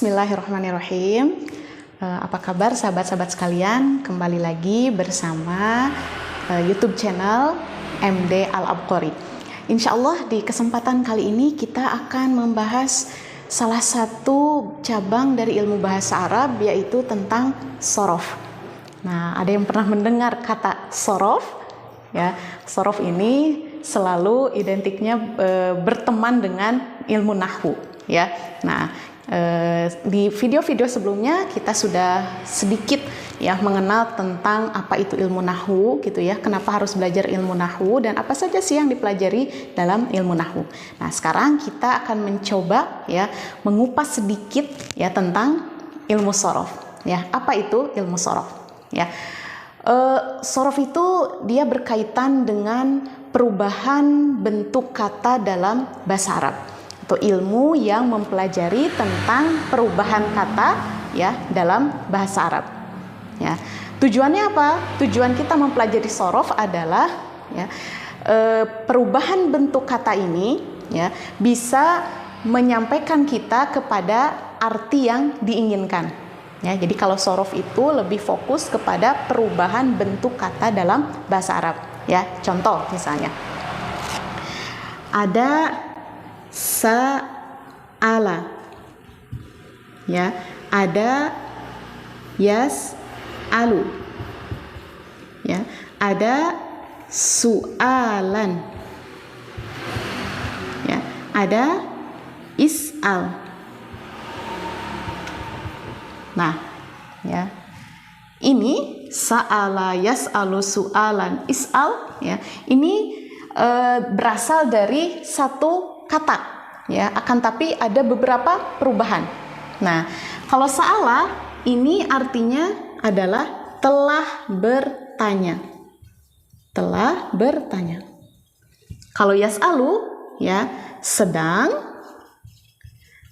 Bismillahirrahmanirrahim. Apa kabar sahabat-sahabat sekalian? Kembali lagi bersama YouTube channel MD Al-Abqari. Insya Allah di kesempatan kali ini kita akan membahas salah satu cabang dari ilmu bahasa Arab, yaitu tentang sorof. Nah, ada yang pernah mendengar kata sorof? Ya, sorof ini selalu identiknya berteman dengan ilmu nahwu. Ya, nah di video-video sebelumnya kita sudah sedikit ya mengenal tentang apa itu ilmu nahwu gitu ya, kenapa harus belajar ilmu nahwu dan apa saja sih yang dipelajari dalam ilmu nahwu. Nah, sekarang kita akan mencoba ya mengupas sedikit ya tentang ilmu sorof. Ya, apa itu ilmu sorof? Ya, sorof itu dia berkaitan dengan perubahan bentuk kata dalam bahasa Arab, atau ilmu yang mempelajari tentang perubahan kata ya dalam bahasa Arab. Ya, tujuannya apa? Tujuan kita mempelajari sorof adalah ya, perubahan bentuk kata ini ya bisa menyampaikan kita kepada arti yang diinginkan. Ya, jadi kalau sorof itu lebih fokus kepada perubahan bentuk kata dalam bahasa Arab. Ya, contoh misalnya ada sa'ala, ya, ada yas'alu, ya, ada su'alan, ya, ada is'al. Nah, ya, ini sa'ala, yas'alu, su'alan, is'al, ya, ini berasal dari satu kata, ya, akan tapi ada beberapa perubahan. Nah, kalau sa'ala ini artinya adalah telah bertanya, telah bertanya. Kalau yas'alu ya sedang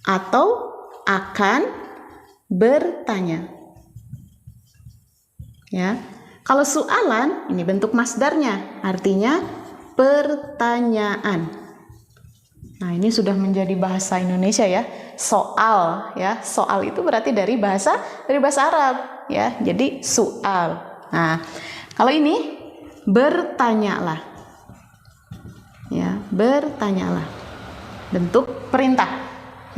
atau akan bertanya. Ya, kalau su'alan ini bentuk masdarnya, artinya pertanyaan. Nah, ini sudah menjadi bahasa Indonesia ya. Soal ya. Soal itu berarti dari bahasa Arab ya. Jadi soal. Nah, kalau ini bertanyalah. Ya, bertanyalah. Bentuk perintah.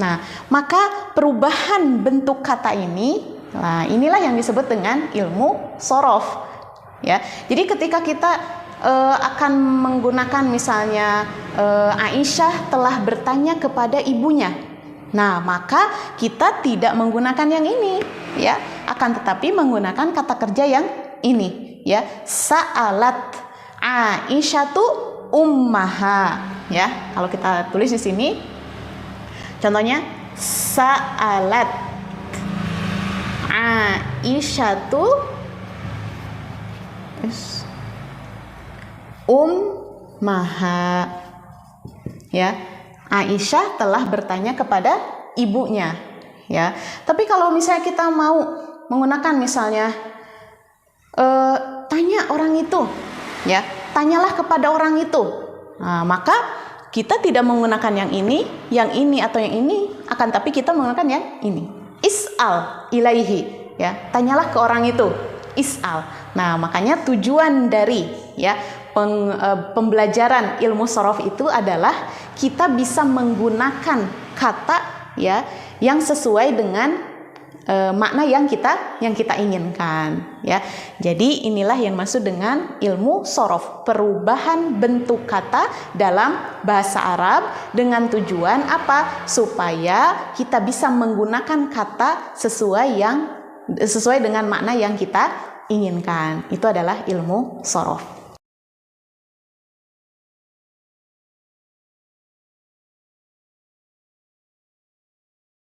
Nah, maka perubahan bentuk kata ini, nah inilah yang disebut dengan ilmu sorof. Ya. Jadi ketika kita akan menggunakan misalnya Aisyah telah bertanya kepada ibunya. Nah, maka kita tidak menggunakan yang ini ya, akan tetapi menggunakan kata kerja yang ini ya. Sa'alat Aisyatu ummaha ya. Kalau kita tulis di sini contohnya sa'alat Aisyatu ummaha ya. Aisyah telah bertanya kepada ibunya ya. Tapi kalau misalnya kita mau menggunakan misalnya tanya orang itu ya, tanyalah kepada orang itu. Nah, maka kita tidak menggunakan yang ini atau yang ini, akan tapi kita menggunakan yang ini. Is'al ilaihi ya, tanyalah ke orang itu. Is'al. Nah, makanya tujuan dari ya pembelajaran ilmu sorof itu adalah kita bisa menggunakan kata ya yang sesuai dengan makna yang kita inginkan ya. Jadi inilah yang maksud dengan ilmu sorof, perubahan bentuk kata dalam bahasa Arab dengan tujuan apa? Supaya kita bisa menggunakan kata sesuai dengan makna yang kita inginkan. Itu adalah ilmu sorof.